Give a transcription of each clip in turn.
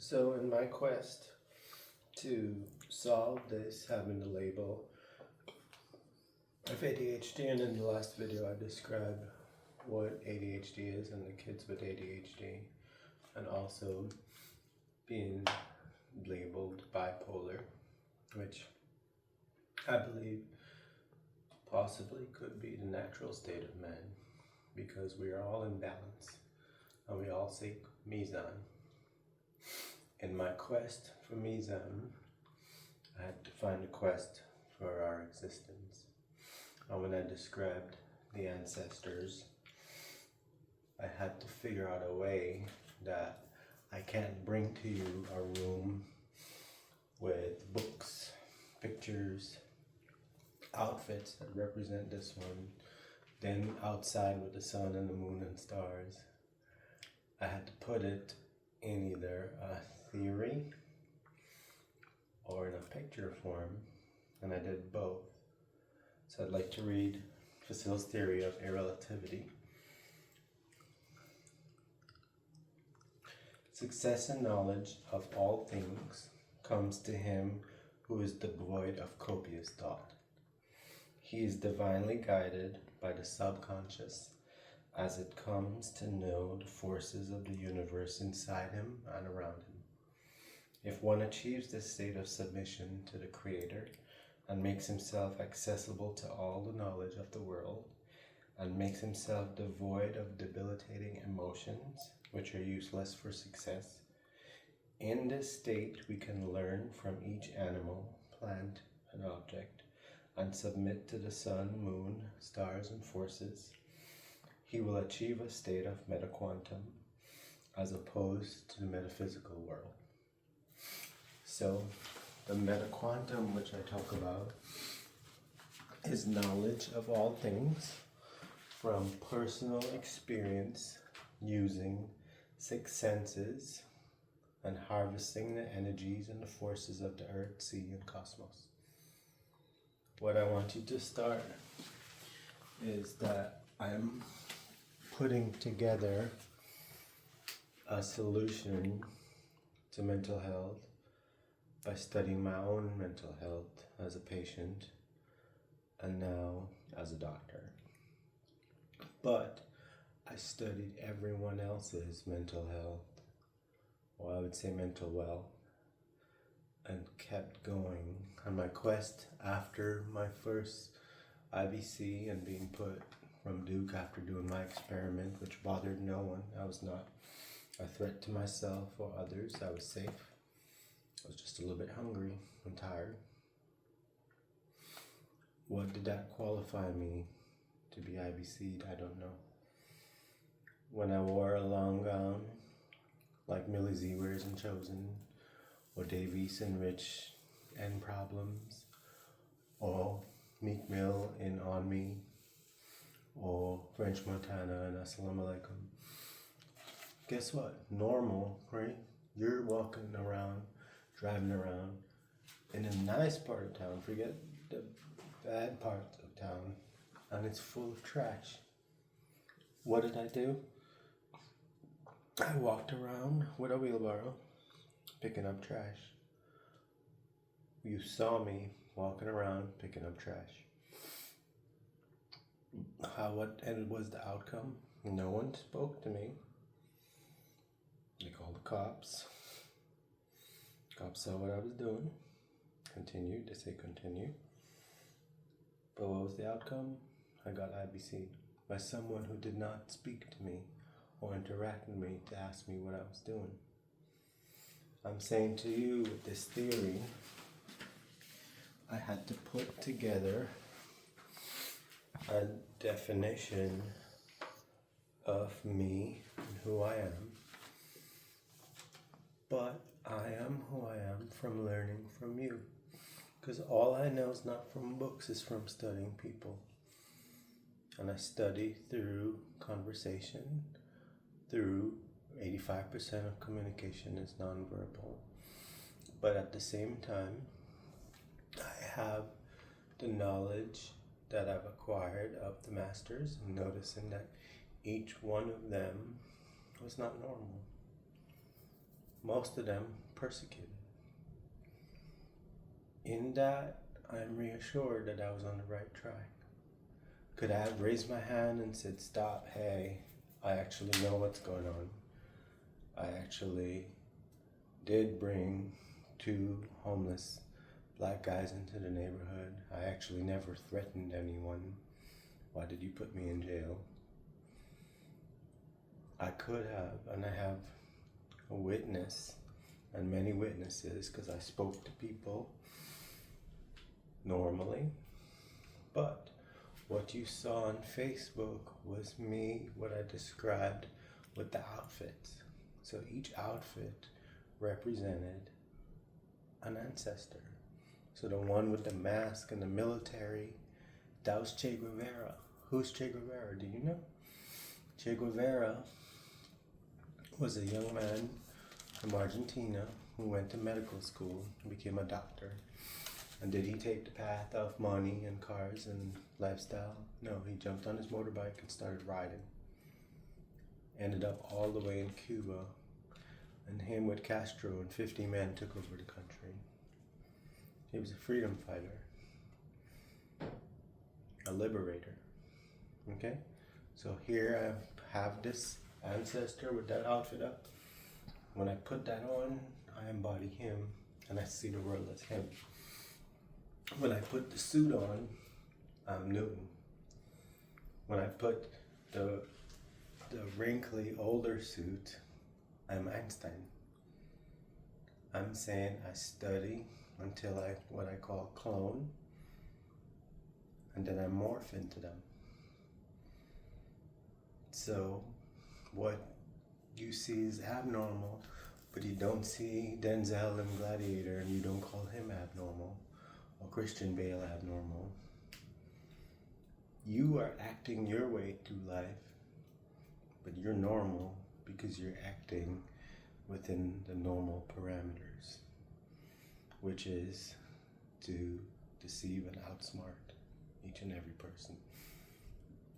So in my quest to solve this, having the label of ADHD, and in the last video I described what ADHD is and the kids with ADHD, and also being labeled bipolar, which I believe possibly could be the natural state of man, because we are all in balance and we all seek Mizan. In my quest for Mizan, I had to find a quest for our existence. And when I described the ancestors, I had to figure out a way that I can't bring to you a room with books, pictures, outfits that represent this one, then outside with the sun and the moon and stars. I had to put it in either a theory or in a picture form, and I did both. So I'd like to read Fasils' theory of iralativity. Success and knowledge of all things comes to him who is devoid of copious thought. He is divinely guided by the subconscious as it comes to know the forces of the universe inside him and around him. If one achieves this state of submission to the Creator and makes himself accessible to all the knowledge of the world, and makes himself devoid of debilitating emotions which are useless for success, in this state we can learn from each animal, plant, and object, and submit to the sun, moon, stars, and forces. He will achieve a state of metaquantum as opposed to the metaphysical world. So, the metaquantum which I talk about is knowledge of all things from personal experience using 6 senses and harvesting the energies and the forces of the earth, sea, and cosmos. What I want you to start is that I'm putting together a solution to mental health by studying my own mental health as a patient and now as a doctor. But I studied everyone else's mental health, or I would say mental wealth, and kept going on my quest after my first IBC and being put from Duke after doing my experiment, which bothered no one. I was not a threat to myself or others. I was safe. I was just a little bit hungry and tired. What did that qualify me to be IBC'd? I don't know. When I wore a long gown, like Millie Z wears in Chosen, or Davies in Rich and Problems, or Meek Mill in On Me, or French Montana and Assalamu Alaikum. Guess what? Normal, right? You're walking around, driving around in a nice part of town, forget the bad parts of town, and it's full of trash. What did I do? I walked around with a wheelbarrow, picking up trash. You saw me walking around, picking up trash. And was the outcome? No one spoke to me. They called the cops. Cops saw what I was doing. Continued, they say continue. But what was the outcome? I got IBC by someone who did not speak to me or interact with me to ask me what I was doing. I'm saying to you with this theory, I had to put together a definition of me and who I am. But I am who I am from learning from you. Because all I know is not from books, it's from studying people. And I study through conversation, through 85% of communication is nonverbal. But at the same time, I have the knowledge that I've acquired of the masters, and noticing that each one of them was not normal. most of them persecuted. In that, I am reassured that I was on the right track. Could I have raised my hand and said, stop, hey, I actually know what's going on. I actually did bring 2 homeless black guys into the neighborhood. I actually never threatened anyone. Why did you put me in jail? I could have, and I have a witness and many witnesses because I spoke to people normally. But what you saw on Facebook was me, what I described with the outfits. So each outfit represented an ancestor. So the one with the mask and the military, that was Che Guevara. Who's Che Guevara? Do you know? Che Guevara was a young man from Argentina who went to medical school and became a doctor. And did he take the path of money and cars and lifestyle? No, he jumped on his motorbike and started riding. Ended up all the way in Cuba, and him with Castro and 50 men took over the country. He was a freedom fighter, a liberator. Okay? So here I have this ancestor with that outfit up. When I put that on, I embody him, and I see the world as him. When I put the suit on, I'm Newton. When I put the wrinkly older suit, I'm Einstein. I'm saying I study until I, what I call clone, and then I morph into them. So what you see is abnormal, but you don't see Denzel in Gladiator and you don't call him abnormal, or Christian Bale abnormal. You are acting your way through life, but you're normal because you're acting within the normal parameters, which is to deceive and outsmart each and every person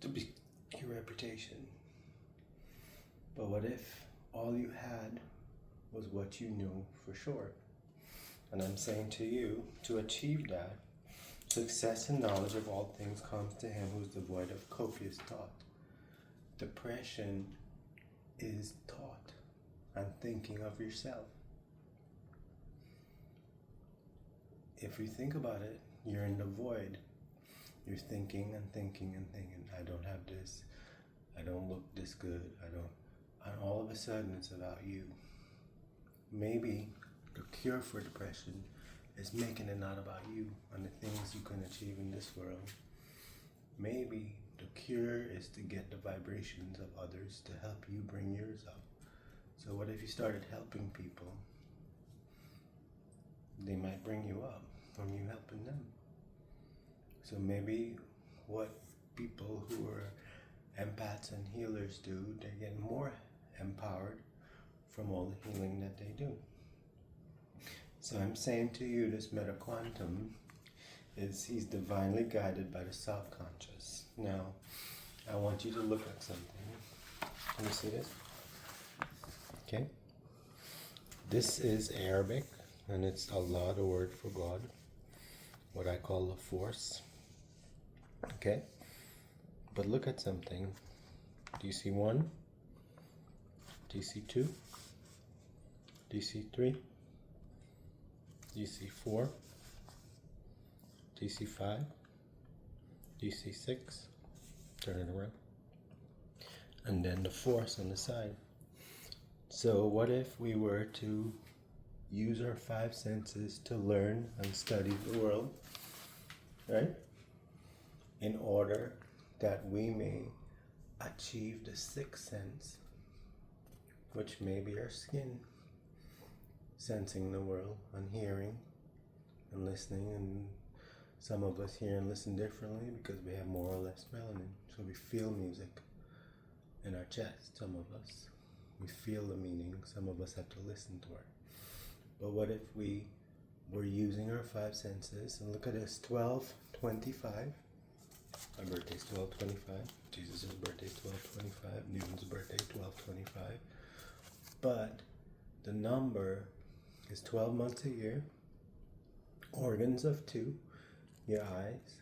to be your reputation. But what if all you had was what you knew for sure? And I'm saying to you, to achieve that, success and knowledge of all things comes to him who is devoid of copious thought. Depression is thought and thinking of yourself. If you think about it, you're in the void. You're thinking and thinking and thinking, I don't have this, I don't look this good, and all of a sudden it's about you. Maybe the cure for depression is making it not about you and the things you can achieve in this world. Maybe the cure is to get the vibrations of others to help you bring yours up. So what if you started helping people? They might bring you up from you helping them. So maybe what people who are empaths and healers do, they get more empowered from all the healing that they do. So I'm saying to you, this metaquantum is, he's divinely guided by the subconscious. Now, I want you to look at something. Can you see this? Okay. This is Arabic, and it's Allah, the word for God, what I call the force. Okay? But look at something. Do you see 1? Do you see 2? Do you see 3? Do you see 4? Do you see 5? Do you see 6? Turn it around. And then the force on the side. So what if we were to use our 5 senses to learn and study the world, right? In order that we may achieve the 6th sense, which may be our skin, sensing the world and hearing and listening, and some of us hear and listen differently because we have more or less melanin. So we feel music in our chest, some of us. We feel the meaning, some of us have to listen to it. But what if we were using our 5 senses, and look at this, 12:25. My birthday's 12:25. Jesus' birthday 12:25. Newton's birthday 12:25. But The number is 12 months a year, organs of 2, your eyes,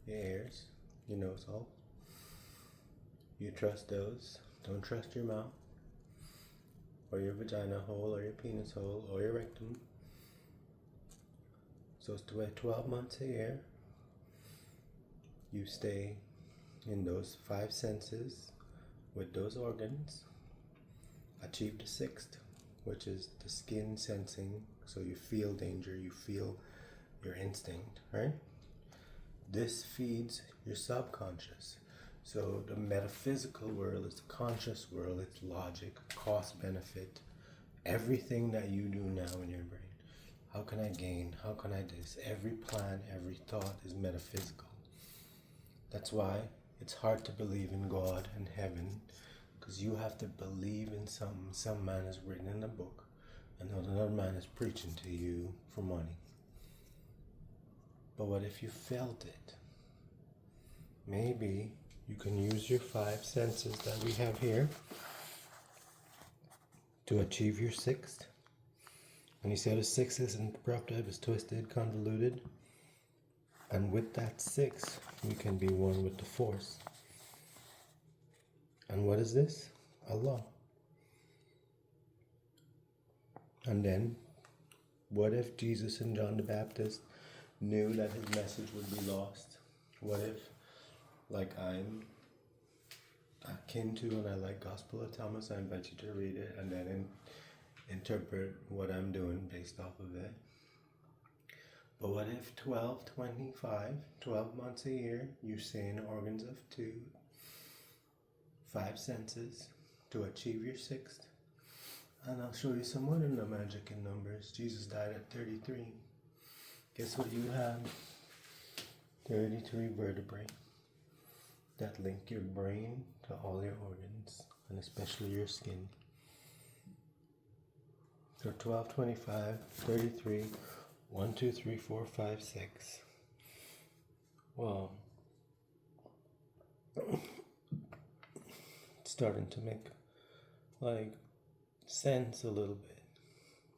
your ears, your nose hole. You trust those. Don't trust your mouth, or your vagina hole, or your penis hole, or your rectum. So it's 12 months a year. You stay in those 5 senses with those organs. Achieve the 6th, which is the skin sensing. So you feel danger, you feel your instinct, right? This feeds your subconscious. So the metaphysical world is the conscious world. It's logic, cost, benefit, everything that you do now in your brain. How can I gain? How can I this? Every plan, every thought is metaphysical. That's why it's hard to believe in God and heaven, because you have to believe in something some man has written in a book and another man is preaching to you for money. But what if you felt it? Maybe you can use your 5 senses that we have here to achieve your 6th. And you say the 6 isn't corrupted, it's twisted, convoluted. And with that 6, we can be one with the force. And what is this? Allah. And then, what if Jesus and John the Baptist knew that his message would be lost? What if, like I'm akin to and I like Gospel of Thomas, I invite you to read it and then interpret what I'm doing based off of it. But what if 12 months a year, you're saying organs of 2, 5 senses to achieve your 6th? And I'll show you some more than the magic in numbers. Jesus died at 33. Guess what you have? 33 vertebrae that link your brain to all your organs, and especially your skin. So 12, 25, 33, 1, 2, 3, 4, 5, 6. Well, it's starting to make like sense a little bit,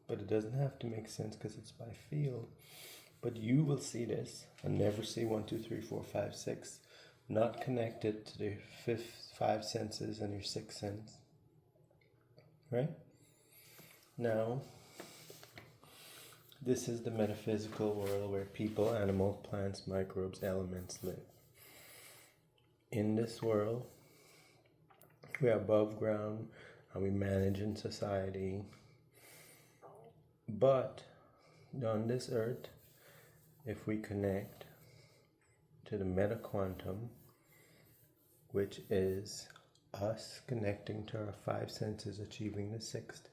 but it doesn't have to make sense because it's by feel. But you will see this and never see 1, 2, 3, 4, 5, 6 not connected to the 5 senses and your 6th sense, right? Now, this is the metaphysical world where people, animals, plants, microbes, elements live. In this world, we are above ground and we manage in society. But on this earth, if we connect to the metaquantum, which is us connecting to our 5 senses, achieving the 6th,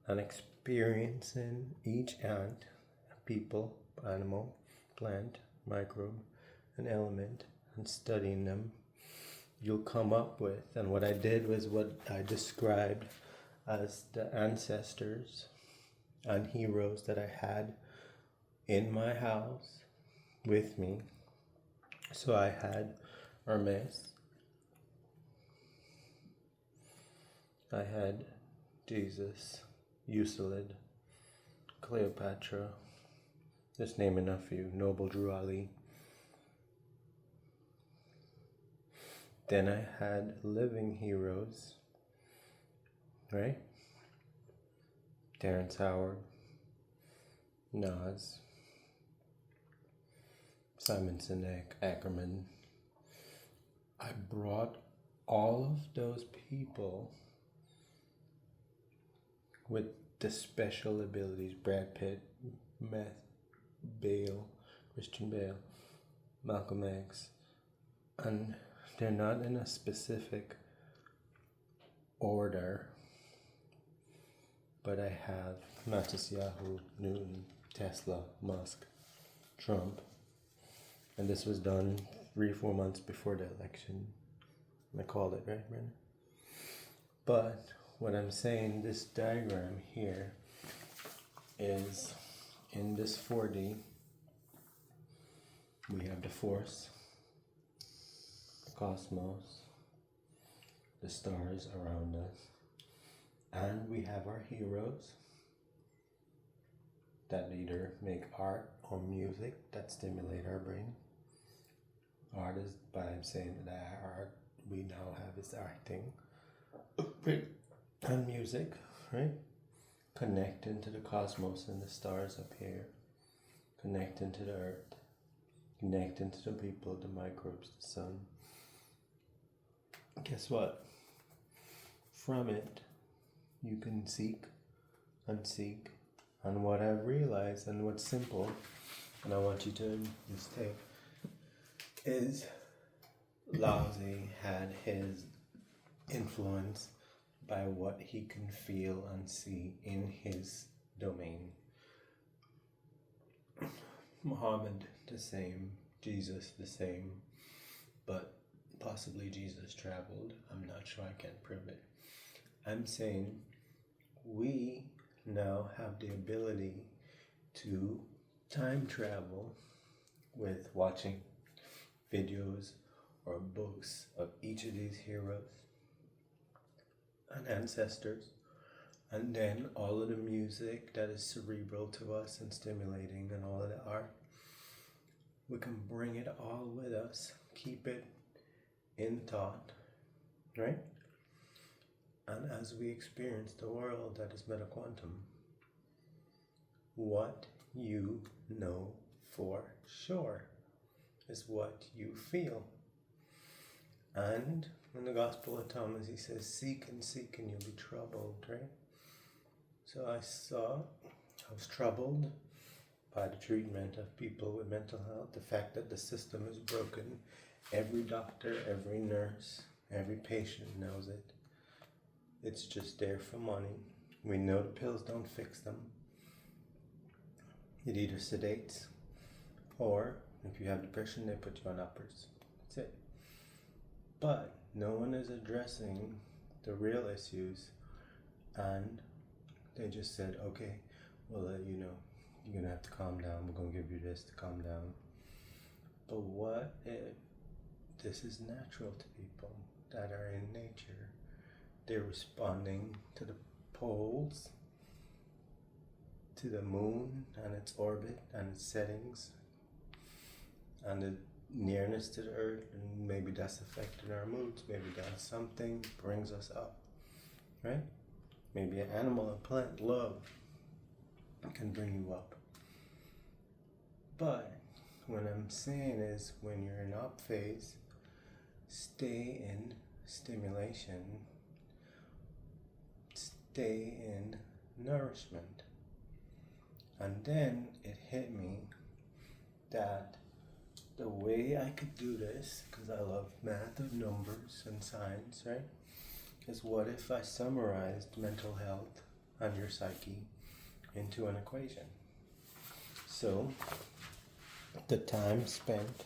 and experiencing each ant, people, animal, plant, microbe, and element, and studying them, you'll come up with, and what I did was what I described as the ancestors and heroes that I had in my house with me. So I had Hermes, I had Jesus, Euclid, Cleopatra, just naming a few, Noble Drew Ali. Then I had living heroes, right? Terrence Howard, Nas, Simon Sinek, Ackerman. I brought all of those people with the special abilities, Brad Pitt, Christian Bale, Malcolm X, and they're not in a specific order, but I have Netanyahu, Newton, Tesla, Musk, Trump, and this was done 3 or 4 months before the election. I called it, right, Brandon? But what I'm saying, this diagram here is in this 4D, we have the force, the cosmos, the stars around us, And we have our heroes that either make art or music that stimulate our brain. Art is by saying that art we now have is acting. And music, right? Connecting to the cosmos and the stars up here. Connecting to the earth. Connecting to the people, the microbes, the sun. Guess what? From it, you can seek and seek. And what I've realized and what's simple, and I want you to stay, is Laozi had his influence by what he can feel and see in his domain. Muhammad the same, Jesus the same, but possibly Jesus traveled. I'm not sure, I can't prove it. I'm saying we now have the ability to time travel with watching videos or books of each of these heroes and ancestors, and then all of the music that is cerebral to us and stimulating, and all of the art. We can bring it all with us, keep it in thought, right? And as we experience the world that is metaquantum, what you know for sure is what you feel. And in the Gospel of Thomas, he says, seek and you'll be troubled, right? So I was troubled by the treatment of people with mental health, the fact that the system is broken. Every doctor, every nurse, every patient knows it. It's just there for money. We know the pills don't fix them. It either sedates, or if you have depression, they put you on uppers. That's it. But no one is addressing the real issues, and they just said, okay, we'll let you know. You're gonna have to calm down. We're gonna give you this to calm down. But what if this is natural to people that are in nature? They're responding to the poles, to the moon and its orbit and its settings, and the nearness to the earth, and maybe that's affecting our moods. Maybe that's something brings us up, right? Maybe an animal, a plant, love can bring you up. But what I'm saying is, when you're in up phase, stay in stimulation, stay in nourishment. And then it hit me that the way I could do this, because I love math and numbers and science, right, is what if I summarized mental health and your psyche into an equation? So the time spent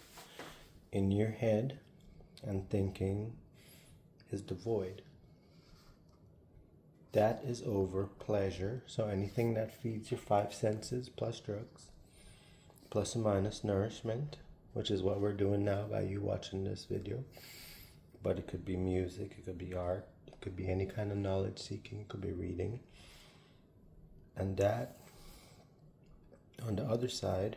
in your head and thinking is the void. That is over pleasure. So anything that feeds your five senses plus drugs, plus or minus nourishment, which is what we're doing now by you watching this video. But it could be music, it could be art, it could be any kind of knowledge seeking, it could be reading. And that, on the other side,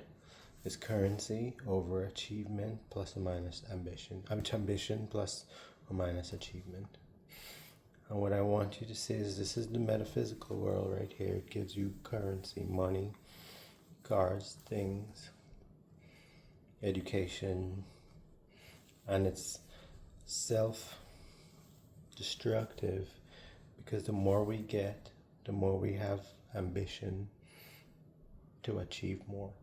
is currency over achievement plus or minus ambition. Ambition plus or minus achievement. And what I want you to see is, this is the metaphysical world right here. It gives you currency, money, cars, things, education, and it's self-destructive, because the more we get, the more we have ambition to achieve more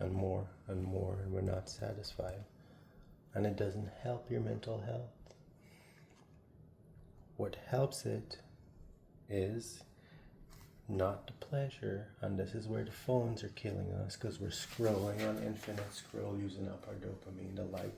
and more and more, and we're not satisfied. And it doesn't help your mental health. What helps it is not the pleasure, and this is where the phones are killing us, because we're scrolling on infinite scroll, using up our dopamine, the light,